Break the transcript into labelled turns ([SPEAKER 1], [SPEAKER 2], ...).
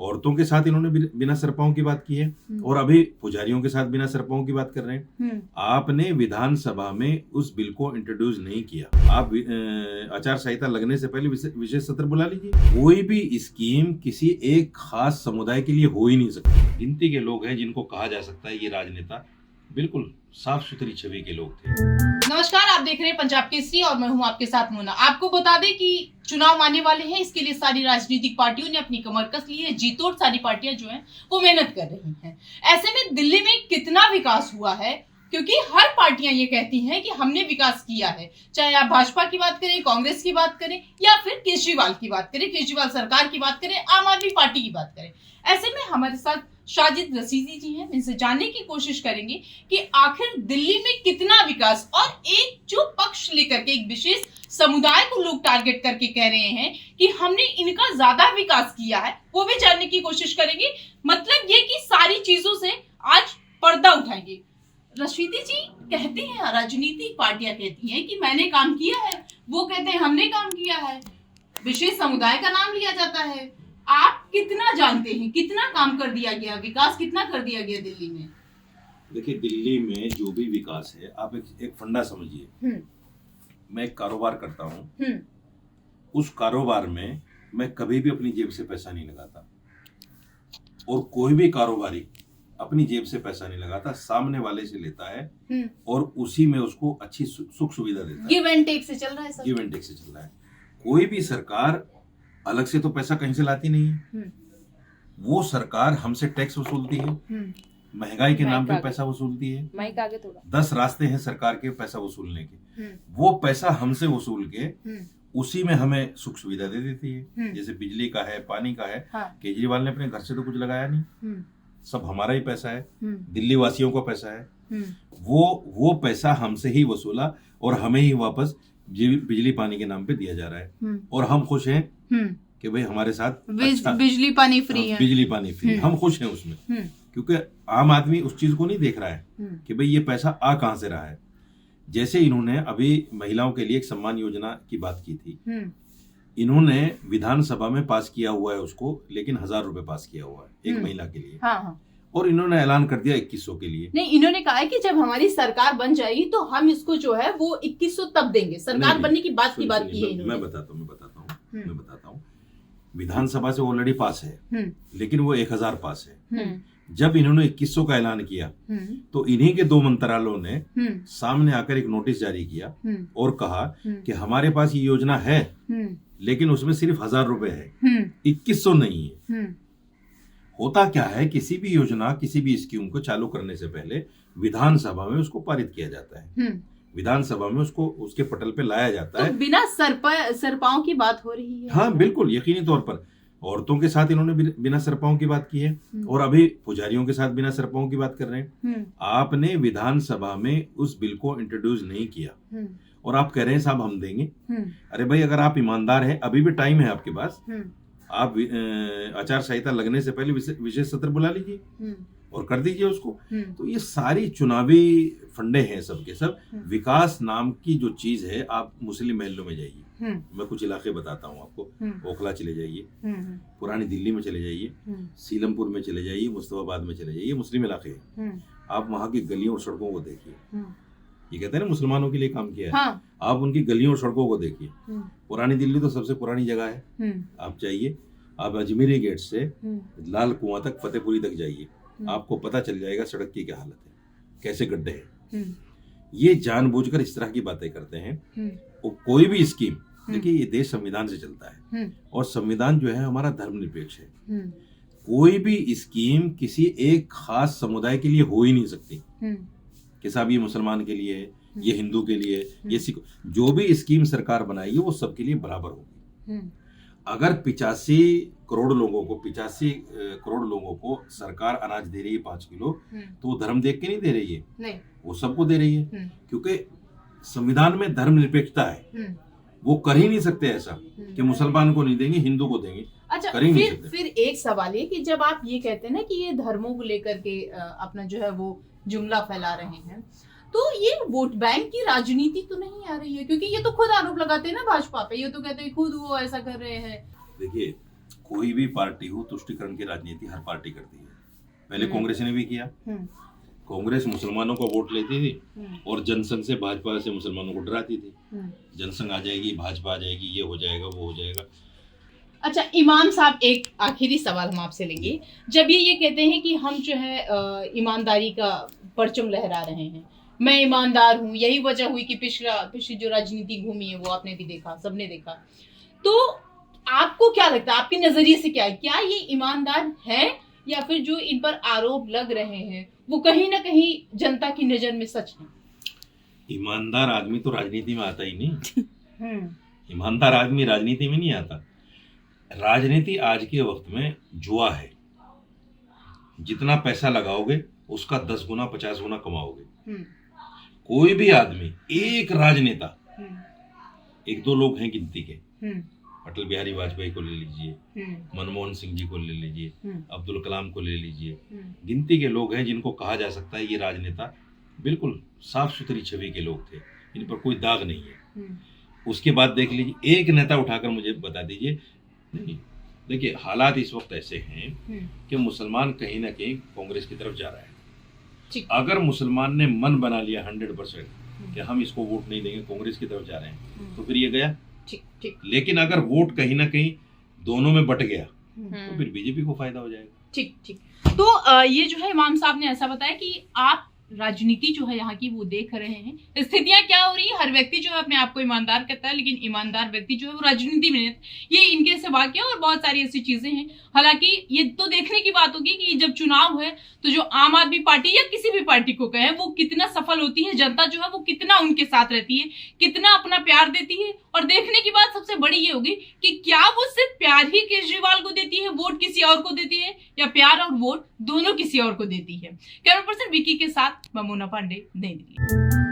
[SPEAKER 1] औरतों के साथ इन्होंने बिना सरपाओं की बात की है और अभी पुजारियों के साथ बिना सरपाओं की बात कर रहे हैं। आपने विधानसभा में उस बिल को इंट्रोड्यूस नहीं किया। आप आचार संहिता लगने से पहले विशेष सत्र बुला लीजिए। कोई भी स्कीम किसी एक खास समुदाय के लिए हो ही नहीं सकती। गिनती के लोग हैं जिनको कहा जा सकता है ये राजनेता बिल्कुल साफ सुथरी छवि के लोग थे।
[SPEAKER 2] नमस्कार, आप देख रहे हैं पंजाब केसरी और मैं हूं आपके साथ मोना। आपको बता दें कि चुनाव आने वाले हैं, इसके लिए सारी राजनीतिक पार्टियों ने अपनी कमर कस ली है। जी तोड़ सारी पार्टियां जो हैं वो मेहनत कर रही हैं। ऐसे में दिल्ली में कितना विकास हुआ है, क्योंकि हर पार्टियां ये कहती हैं कि हमने विकास किया है। चाहे आप भाजपा की बात करें, कांग्रेस की बात करें या फिर केजरीवाल की बात करें, केजरीवाल सरकार की बात करें, आम आदमी पार्टी की बात करें। ऐसे में हमारे साथ शाजिद रशीदी जी हैं, इनसे जानने की कोशिश करेंगे कि आखिर दिल्ली में कितना विकास, और एक जो पक्ष लेकर के एक विशेष समुदाय को लोग टारगेट करके कह रहे हैं कि हमने इनका ज्यादा विकास किया है, वो भी जानने की कोशिश करेंगे। मतलब ये कि सारी चीजों से आज पर्दा उठाएंगे। रशीदी जी कहते हैं, राजनीतिक पार्टियां कहती हैं कि मैंने काम किया है, वो कहते हैं हमने काम किया है, विशेष समुदाय का नाम लिया जाता है। आप कितना जानते हैं, कितना काम कर दिया गया, विकास कितना कर दिया गया दिल्ली में?
[SPEAKER 1] देखिए, दिल्ली में जो भी विकास है, आप एक फंडा समझिए। मैं एक कारोबार करता हूँ, उस कारोबार में मैं कभी भी अपनी जेब से पैसा नहीं लगाता और कोई भी कारोबारी अपनी जेब से पैसा नहीं लगाता, सामने वाले से लेता है और उसी में उसको अच्छी सुख सुविधा देता है।
[SPEAKER 2] गिव एंड टेक से चल रहा है सब।
[SPEAKER 1] गिव एंड टेक से चल रहा है। कोई भी सरकार अलग से तो पैसा कहीं से लाती नहीं है। वो सरकार हमसे टैक्स वसूलती है, महंगाई के नाम पे पैसा वसूलती है। 10 रास्ते हैं सरकार के पैसा वसूलने के। वो पैसा हमसे वसूल के उसी में हमें सुख सुविधा दे देती है। जैसे बिजली का है, पानी का है। हाँ। केजरीवाल ने अपने घर से तो कुछ लगाया नहीं, सब हमारा ही पैसा है, दिल्ली वासियों का पैसा है। वो पैसा हमसे ही वसूला और हमें ही वापस बिजली पानी के नाम पे दिया जा रहा है और हम खुश हैं कि भाई हमारे साथ
[SPEAKER 2] बिजली पानी फ्री है।
[SPEAKER 1] बिजली पानी फ्री, हम खुश हैं उसमें, क्योंकि आम आदमी उस चीज को नहीं देख रहा है कि भाई ये पैसा आ कहां से रहा है। जैसे इन्होंने अभी महिलाओं के लिए एक सम्मान योजना की बात की थी, इन्होंने विधानसभा में पास किया हुआ है उसको, लेकिन 1000 रुपए पास किया हुआ है एक महिला के लिए। हाँ। और इन्होंने ऐलान कर दिया 2100 के लिए।
[SPEAKER 2] नहीं, इन्होंने कहा है कि जब हमारी सरकार बन जाएगी तो हम इसको जो है वो 2100 तब देंगे। सरकार बनने की बात की बात की है इन्होंने।
[SPEAKER 1] मैं बताता हूँ। विधानसभा से ऑलरेडी पास है, लेकिन वो 1000 पास है। जब इन्होंने 2100 का ऐलान किया तो इन्हीं के 2 मंत्रालयों ने सामने आकर एक नोटिस जारी किया और कहा कि हमारे पास ये योजना है, लेकिन उसमें सिर्फ 1000 रुपए है, 2100 नहीं है। होता क्या है, किसी भी योजना, किसी भी स्कीम को चालू करने से पहले विधानसभा में उसको पारित किया जाता है, विधानसभा में उसको उसके पटल पे लाया जाता है।
[SPEAKER 2] बिना सरपाओं की बात हो रही है।
[SPEAKER 1] हाँ बिल्कुल, यकीनी तौर पर औरतों के साथ इन्होंने बिना सरपाओं की बात की है और अभी पुजारियों के साथ बिना सरपाओं की बात कर रहे हैं। आपने विधानसभा में उस बिल को इंट्रोड्यूस नहीं किया और आप कह रहे हैं साहब हम देंगे। अरे भाई, अगर आप ईमानदार हैं, अभी भी टाइम है आपके पास, आप आचार संहिता लगने से पहले विशेष सत्र बुला लीजिए और कर दीजिए उसको। तो ये सारी चुनावी फंडे हैं सबके सब। विकास नाम की जो चीज है, आप मुस्लिम महलों में जाइए, मैं कुछ इलाके बताता हूँ आपको। ओखला चले जाइए, पुरानी दिल्ली में चले जाइए, सीलमपुर में चले जाइए, मुस्तफाबाद में चले जाइए, मुस्लिम इलाके हैं। आप वहाँ की गलियों और सड़कों को देखिए। ये कहते हैं ना मुसलमानों के लिए काम किया है। हाँ। आप उनकी गलियों और सड़कों को देखिए। पुरानी दिल्ली तो सबसे पुरानी जगह है। आप जाइए, आप अजमेरी गेट से लाल कुआं तक, फतेहपुरी तक जाइए, आपको पता चल जाएगा सड़क की क्या हालत है, कैसे गड्ढे हैं। ये जानबूझकर इस तरह की बातें करते हैं। और कोई भी स्कीम, देखिए ये देश संविधान से चलता है और संविधान जो है हमारा धर्मनिरपेक्ष है। कोई भी स्कीम किसी एक खास समुदाय के लिए हो ही नहीं सकती कि साहब ये मुसलमान के लिए, ये हिंदू के लिए, ये सिख। जो भी स्कीम सरकार बनाएगी वो सबके लिए बराबर होगी। अगर 85 करोड़ लोगों को सरकार अनाज दे रही है 5 किलो, तो वो धर्म देख के नहीं दे रही है, नहीं, वो सबको दे रही है, क्योंकि संविधान में धर्मनिरपेक्षता है। वो कर ही नहीं सकते ऐसा कि मुसलमान को नहीं देंगे, हिंदू को देंगे।
[SPEAKER 2] अच्छा, फिर एक सवाल है कि जब आप ये कहते हैं ना कि ये धर्मों को लेकर के अपना जो है वो जुमला फैला रहे हैं, तो ये वोट बैंक की राजनीति तो नहीं आ रही है? क्योंकि ये तो खुद आरोप लगाते हैं ना भाजपा पे, ये तो कहते हैं खुद वो ऐसा कर रहे हैं।
[SPEAKER 1] देखिए, कोई भी पार्टी हो, तुष्टीकरण की राजनीति हर पार्टी करती है। पहले कांग्रेस ने भी किया। कांग्रेस मुसलमानों को वोट लेती थी और जनसंघ से, भाजपा से मुसलमानों को डराती थी। जनसंघ आ जाएगी, भाजपा आ जाएगी, ये हो जाएगा, वो हो जाएगा।
[SPEAKER 2] अच्छा इमाम साहब, एक आखिरी सवाल हम आपसे लेंगे। जब ये कहते हैं कि हम जो है ईमानदारी का परचम लहरा रहे हैं, मैं ईमानदार हूँ, यही वजह हुई कि पिछली जो राजनीति घूमी है वो आपने भी देखा, सबने देखा, तो आपको क्या लगता है, आपके नजरिए से क्या ये ईमानदार है, या फिर जो इन पर आरोप लग रहे हैं वो कहीं ना कहीं जनता की नजर में सच है?
[SPEAKER 1] ईमानदार आदमी तो राजनीति में आता ही नहीं। ईमानदार आदमी राजनीति में नहीं आता। राजनीति आज के वक्त में जुआ है। जितना पैसा लगाओगे उसका 10 गुना 50 गुना कमाओगे। कोई भी आदमी, एक राजनेता, एक दो लोग हैं गिनती के, अटल बिहारी वाजपेयी को ले लीजिए, मनमोहन सिंह जी को ले लीजिए, अब्दुल कलाम को ले लीजिए, गिनती के लोग हैं जिनको कहा जा सकता है ये राजनेता बिल्कुल साफ सुथरी छवि के लोग थे, इन पर कोई दाग नहीं है। उसके बाद देख लीजिए, एक नेता उठाकर मुझे बता दीजिए। नहीं, देखिए हालात इस वक्त ऐसे हैं कि मुसलमान कहीं ना कहीं कांग्रेस की तरफ जा रहा है। अगर मुसलमान ने मन बना लिया 100% कि हम इसको वोट नहीं देंगे, कांग्रेस की तरफ जा रहे हैं, तो फिर ये गया। ठीक। लेकिन अगर वोट कहीं ना कहीं दोनों में बट गया तो फिर बीजेपी को फायदा हो जाएगा।
[SPEAKER 2] ठीक। तो ये जो है इमाम साहब ने ऐसा बताया कि आप राजनीति जो है यहाँ की वो देख रहे हैं, स्थितियां क्या हो रही है, हर व्यक्ति जो है अपने आप को ईमानदार कहता है, लेकिन ईमानदार व्यक्ति जो है वो राजनीति में नहीं, ये इनके से वाक्य और बहुत सारी ऐसी चीजें हैं। हालांकि ये तो देखने की बात होगी कि जब चुनाव है तो जो आम आदमी पार्टी या किसी भी पार्टी को कहे वो कितना सफल होती है, जनता जो है वो कितना उनके साथ रहती है, कितना अपना प्यार देती है। और देखने की बात सबसे बड़ी ये होगी कि क्या वो सिर्फ प्यार ही केजरीवाल को देती है, वोट किसी और को देती है, या प्यार और वोट दोनों किसी और को देती है। कैमरा पर्सन विकी के साथ मैं मोना पांडे, नई दिल्ली।